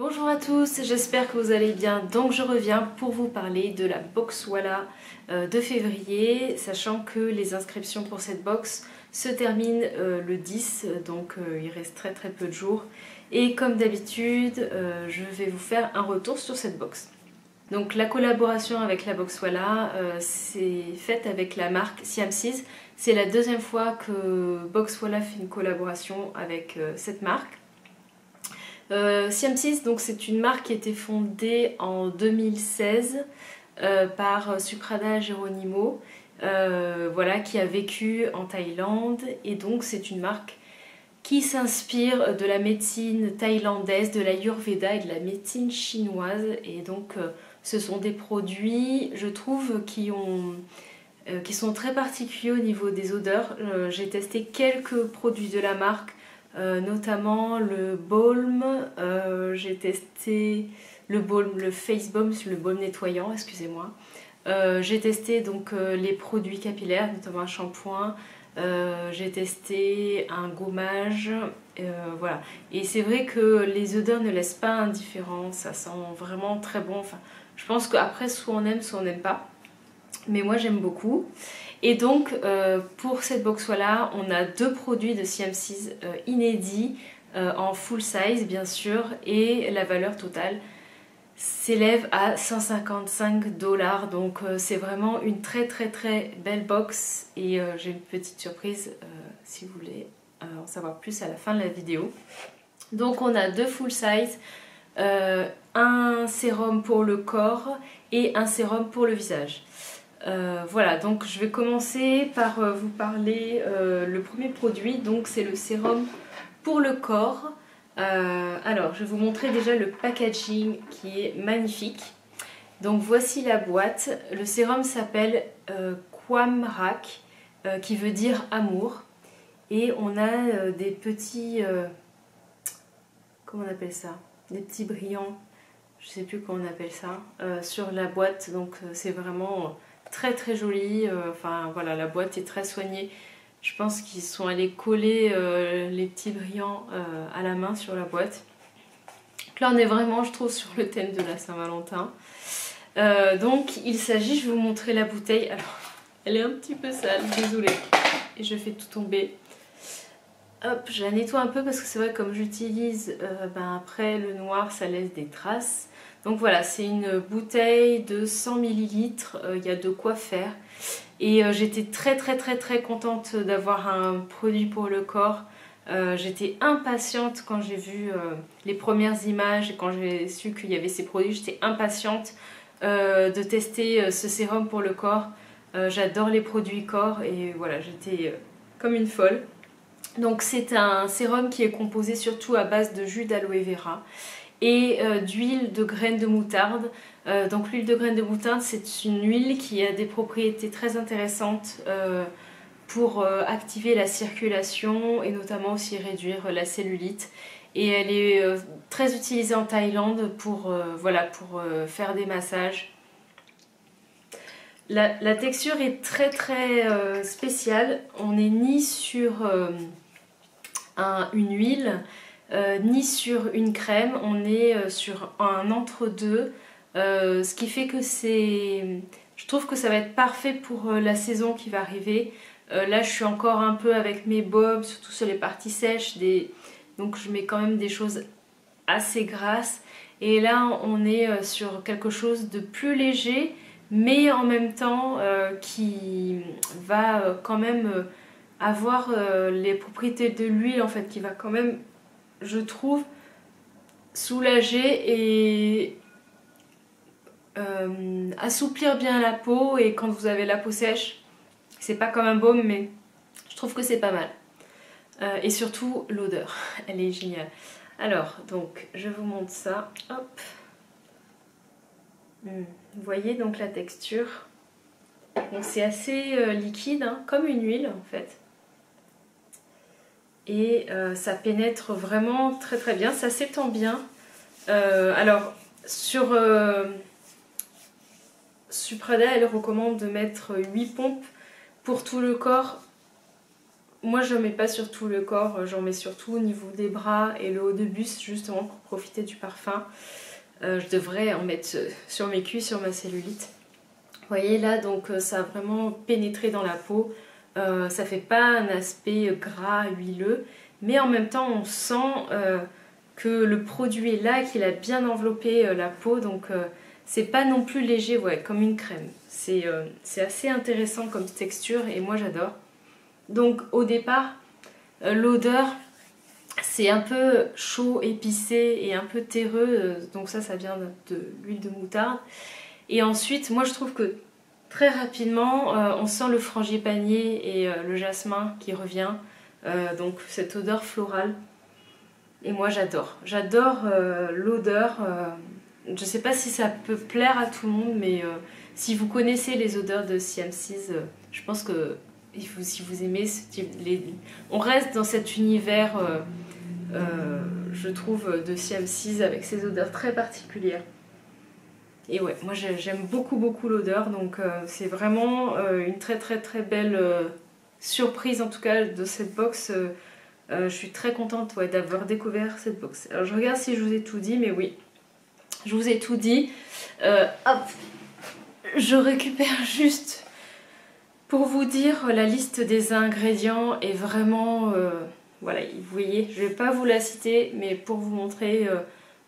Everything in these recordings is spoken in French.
Bonjour à tous, j'espère que vous allez bien. Donc je reviens pour vous parler de la box Walla de février, sachant que les inscriptions pour cette box se terminent le 10, donc il reste très peu de jours. Et comme d'habitude, je vais vous faire un retour sur cette box. Donc la collaboration avec la box Walla, c'est faite avec la marque Siamseas. C'est la deuxième fois que box Walla fait une collaboration avec cette marque. Siamseas, donc c'est une marque qui a été fondée en 2016 par Suprada Geronimo, voilà, qui a vécu en Thaïlande, et donc c'est une marque qui s'inspire de la médecine thaïlandaise, de l'Ayurveda et de la médecine chinoise, et donc ce sont des produits, je trouve, qui sont très particuliers au niveau des odeurs. J'ai testé quelques produits de la marque, notamment le baume, j'ai testé le baume, le face balm, le baume nettoyant, excusez-moi. J'ai testé donc les produits capillaires, notamment un shampoing. J'ai testé un gommage, voilà. Et c'est vrai que les odeurs ne laissent pas indifférent, ça sent vraiment très bon. Enfin, je pense qu'après, soit on aime, soit on n'aime pas. Mais moi, j'aime beaucoup. Et donc, pour cette box Walla, on a deux produits de Siamseas inédits, en full size, bien sûr, et la valeur totale s'élève à 155 $. Donc c'est vraiment une très belle box, et j'ai une petite surprise si vous voulez en savoir plus à la fin de la vidéo. Donc on a deux full size, un sérum pour le corps et un sérum pour le visage. Voilà, donc je vais commencer par vous parler le premier produit, donc c'est le sérum pour le corps. Alors, je vais vous montrer déjà le packaging qui est magnifique. Donc voici la boîte. Le sérum s'appelle Quamrak, qui veut dire amour. Et on a des petits... comment on appelle ça? Des petits brillants, je sais plus comment on appelle ça, sur la boîte. Donc c'est vraiment très joli. Enfin voilà, la boîte est très soignée. Je pense qu'ils sont allés coller les petits brillants à la main sur la boîte. Donc là on est vraiment, je trouve, sur le thème de la Saint-Valentin. Donc il s'agit, je vais vous montrer la bouteille. Alors elle est un petit peu sale, désolée. Et je fais tout tomber. Hop, je la nettoie un peu parce que c'est vrai, comme j'utilise, après le noir ça laisse des traces. Donc voilà, c'est une bouteille de 100 ml, il y a de quoi faire. Et j'étais très contente d'avoir un produit pour le corps. J'étais impatiente quand j'ai vu les premières images et quand j'ai su qu'il y avait ces produits. J'étais impatiente de tester ce sérum pour le corps. J'adore les produits corps et voilà, j'étais comme une folle. Donc c'est un sérum qui est composé surtout à base de jus d'aloe vera et d'huile de graines de moutarde. Donc l'huile de graines de moutarde, c'est une huile qui a des propriétés très intéressantes pour activer la circulation et notamment aussi réduire la cellulite. Et elle est très utilisée en Thaïlande pour, voilà, pour faire des massages. La texture est très spéciale. On n'est ni sur une huile, ni sur une crème, on est sur un entre-deux, ce qui fait que je trouve que ça va être parfait pour la saison qui va arriver. Là je suis encore un peu avec mes bobs, surtout sur les parties sèches, donc je mets quand même des choses assez grasses, et là on est sur quelque chose de plus léger, mais en même temps qui va quand même avoir les propriétés de l'huile, en fait, qui va quand même, je trouve, soulager et assouplir bien la peau. Et quand vous avez la peau sèche, c'est pas comme un baume, mais je trouve que c'est pas mal. Et surtout l'odeur, elle est géniale. Alors, donc, je vous montre ça. Hop. Vous voyez donc la texture. Donc c'est assez liquide, hein, comme une huile en fait. Et ça pénètre vraiment très bien, ça s'étend bien. Alors sur Suprada, elle recommande de mettre 8 pompes pour tout le corps. moi je mets pas sur tout le corps, j'en mets surtout au niveau des bras et le haut de buste justement pour profiter du parfum. Je devrais en mettre sur mes cuisses, sur ma cellulite. Vous voyez là, donc ça a vraiment pénétré dans la peau. Ça fait pas un aspect gras, huileux, mais en même temps on sent que le produit est là, qu'il a bien enveloppé la peau, donc c'est pas non plus léger, ouais, comme une crème. C'est assez intéressant comme texture et moi j'adore. Donc au départ, l'odeur, c'est un peu chaud, épicé et un peu terreux, donc ça vient de l'huile de moutarde. Et ensuite, moi je trouve que très rapidement, on sent le frangipanier et le jasmin qui revient, donc cette odeur florale. Et moi j'adore, l'odeur. Je sais pas si ça peut plaire à tout le monde, mais si vous connaissez les odeurs de CM6, je pense que si vous aimez ce type, on reste dans cet univers, je trouve, de CM6 avec ces odeurs très particulières. Et ouais, moi j'aime beaucoup l'odeur, donc c'est vraiment une très belle surprise en tout cas de cette box. Je suis très contente, ouais, d'avoir découvert cette box. Alors je regarde si je vous ai tout dit, mais oui, je vous ai tout dit. Hop, je récupère juste pour vous dire la liste des ingrédients est vraiment... voilà, vous voyez, je ne vais pas vous la citer, mais pour vous montrer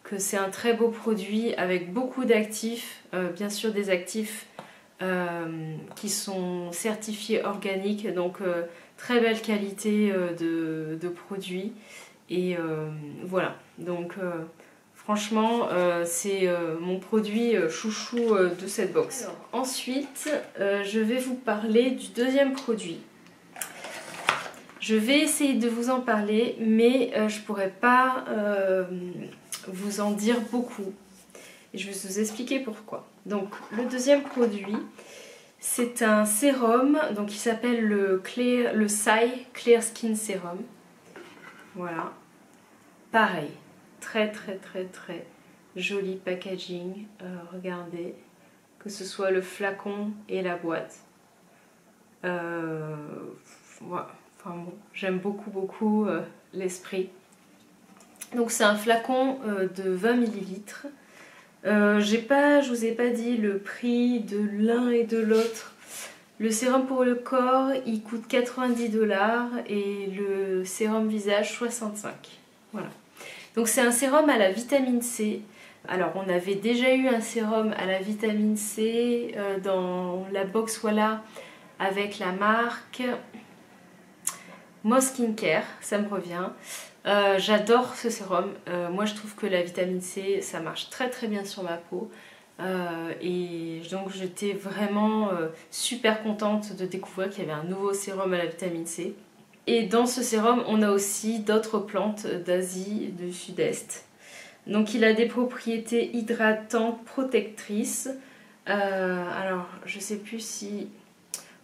que c'est un très beau produit avec beaucoup d'actifs, bien sûr des actifs qui sont certifiés organiques, donc très belle qualité de produits. Et voilà, donc franchement c'est mon produit chouchou de cette box. Alors, ensuite je vais vous parler du deuxième produit. Je vais essayer de vous en parler, mais je pourrais pas vous en dire beaucoup. Et je vais vous expliquer pourquoi. Donc le deuxième produit, c'est un sérum, donc il s'appelle le Sai Clear Skin Serum. Voilà. Pareil, très joli packaging. Regardez, que ce soit le flacon et la boîte. Voilà. Enfin bon, j'aime beaucoup l'esprit. Donc c'est un flacon de 20 ml. Je vous ai pas dit le prix de l'un et de l'autre. Le sérum pour le corps, il coûte 90 $ et le sérum visage 65. Voilà. Donc c'est un sérum à la vitamine C. Alors on avait déjà eu un sérum à la vitamine C dans la box Voilà avec la marque Mo Skincare, ça me revient. J'adore ce sérum. Moi je trouve que la vitamine C ça marche très bien sur ma peau. Et donc j'étais vraiment super contente de découvrir qu'il y avait un nouveau sérum à la vitamine C. Et dans ce sérum on a aussi d'autres plantes d'Asie du Sud-Est. Donc il a des propriétés hydratantes, protectrices. Alors je sais plus si...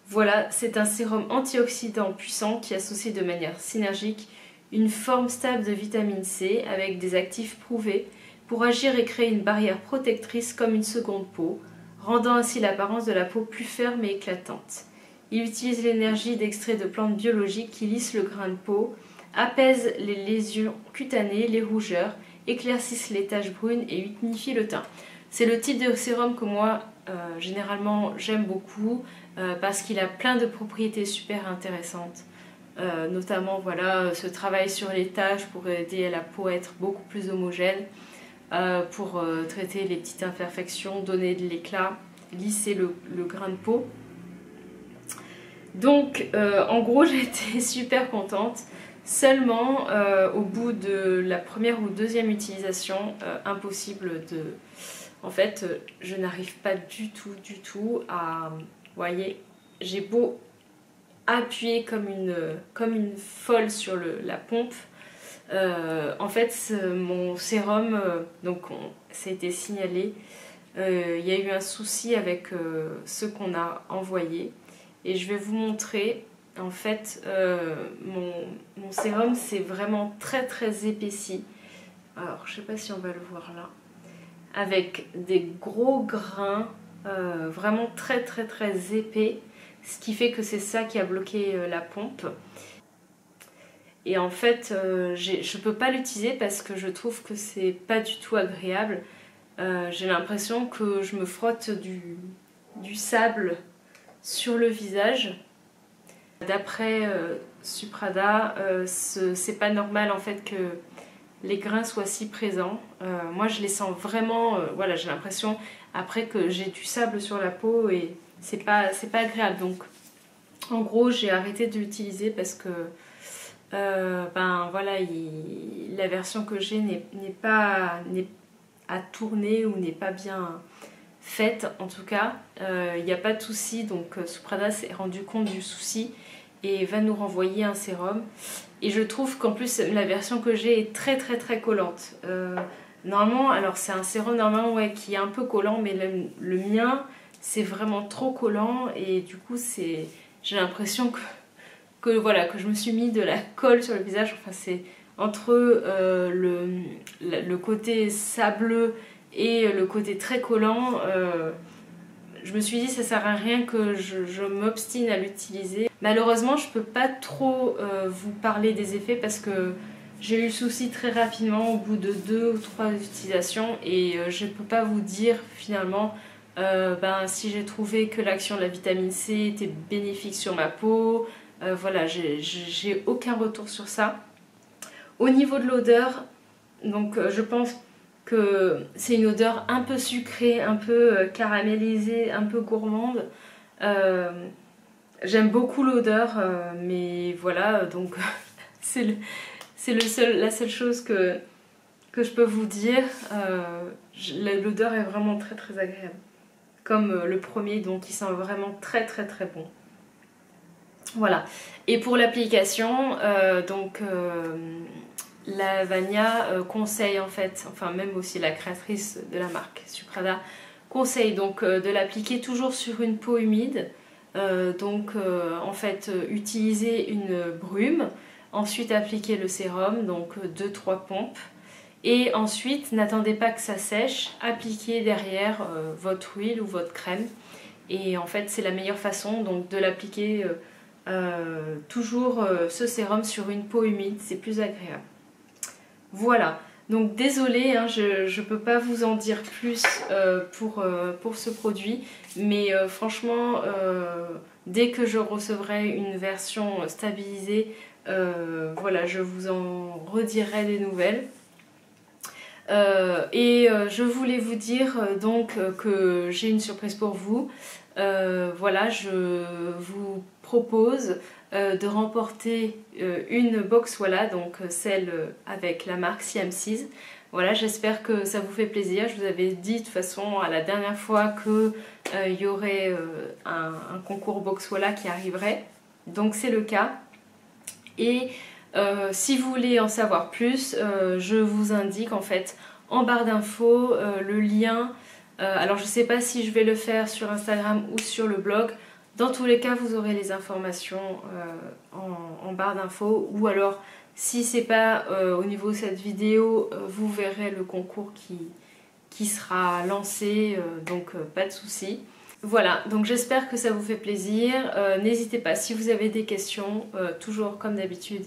Voilà, c'est un sérum antioxydant puissant qui associe de manière synergique une forme stable de vitamine C avec des actifs prouvés pour agir et créer une barrière protectrice comme une seconde peau, rendant ainsi l'apparence de la peau plus ferme et éclatante. Il utilise l'énergie d'extraits de plantes biologiques qui lissent le grain de peau, apaisent les lésions cutanées, les rougeurs, éclaircissent les taches brunes et unifient le teint. C'est le type de sérum que moi, généralement, j'aime beaucoup parce qu'il a plein de propriétés super intéressantes. Notamment, voilà, ce travail sur les taches pour aider la peau à être beaucoup plus homogène, pour traiter les petites imperfections, donner de l'éclat, lisser le grain de peau. Donc, en gros, j'étais super contente. Seulement, au bout de la première ou deuxième utilisation, impossible de... En fait, je n'arrive pas du tout à... Vous voyez, j'ai beau appuyer comme une folle sur la pompe. En fait, mon sérum, donc ça a été signalé. Il y a eu un souci avec ce qu'on a envoyé. Et je vais vous montrer... En fait, mon sérum c'est vraiment très épaissi. Alors, je sais pas si on va le voir là. Avec des gros grains, vraiment très épais. Ce qui fait que c'est ça qui a bloqué la pompe. Et en fait, je peux pas l'utiliser parce que je trouve que c'est pas du tout agréable. J'ai l'impression que je me frotte du sable sur le visage. D'après Suprada, c'est pas normal en fait que les grains soient si présents. Moi je les sens vraiment, voilà, j'ai l'impression après que j'ai du sable sur la peau et c'est pas agréable. Donc en gros j'ai arrêté de l'utiliser parce que ben voilà, la version que j'ai n'est pas à tourner ou n'est pas bien faite en tout cas. Il n'y a pas de souci, donc Suprada s'est rendu compte du souci et va nous renvoyer un sérum. Et je trouve qu'en plus la version que j'ai est très collante. Normalement, alors c'est un sérum normalement ouais, qui est un peu collant, mais le mien c'est vraiment trop collant et du coup j'ai l'impression voilà, que je me suis mis de la colle sur le visage. Enfin c'est entre le côté sableux et le côté très collant. Je me suis dit ça sert à rien que je m'obstine à l'utiliser. Malheureusement je peux pas trop vous parler des effets parce que j'ai eu le souci très rapidement au bout de 2 ou 3 utilisations et je peux pas vous dire finalement ben, si j'ai trouvé que l'action de la vitamine C était bénéfique sur ma peau. Voilà, j'ai aucun retour sur ça. Au niveau de l'odeur, donc je pense que c'est une odeur un peu sucrée, un peu caramélisée, un peu gourmande. J'aime beaucoup l'odeur, mais voilà, donc c'est la seule chose que je peux vous dire. L'odeur est vraiment très agréable. Comme le premier, donc il sent vraiment très bon. Voilà. Et pour l'application, donc la Vania conseille en fait, enfin même aussi la créatrice de la marque Suprada conseille donc de l'appliquer toujours sur une peau humide. En fait utiliser une brume, ensuite appliquer le sérum, donc 2-3 pompes. Et ensuite, n'attendez pas que ça sèche, appliquez derrière votre huile ou votre crème. Et en fait, c'est la meilleure façon donc, de l'appliquer toujours ce sérum sur une peau humide, c'est plus agréable. Voilà, donc désolée, hein, je ne peux pas vous en dire plus pour ce produit, mais franchement, dès que je recevrai une version stabilisée, voilà, je vous en redirai des nouvelles. Je voulais vous dire donc que j'ai une surprise pour vous. Voilà, je vous propose de remporter une box, voilà, donc celle avec la marque CM6. Voilà, j'espère que ça vous fait plaisir. Je vous avais dit de toute façon à la dernière fois qu'il y aurait un concours box voilà qui arriverait. Donc c'est le cas. Et si vous voulez en savoir plus, je vous indique en fait en barre d'infos le lien. Alors je ne sais pas si je vais le faire sur Instagram ou sur le blog. Dans tous les cas, vous aurez les informations en barre d'infos. Ou alors, si c'est pas au niveau de cette vidéo, vous verrez le concours qui sera lancé. Donc pas de souci. Voilà, donc j'espère que ça vous fait plaisir. N'hésitez pas, si vous avez des questions, toujours comme d'habitude,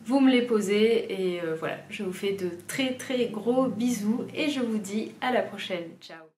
vous me les posez. Et voilà, je vous fais de très gros bisous et je vous dis à la prochaine. Ciao!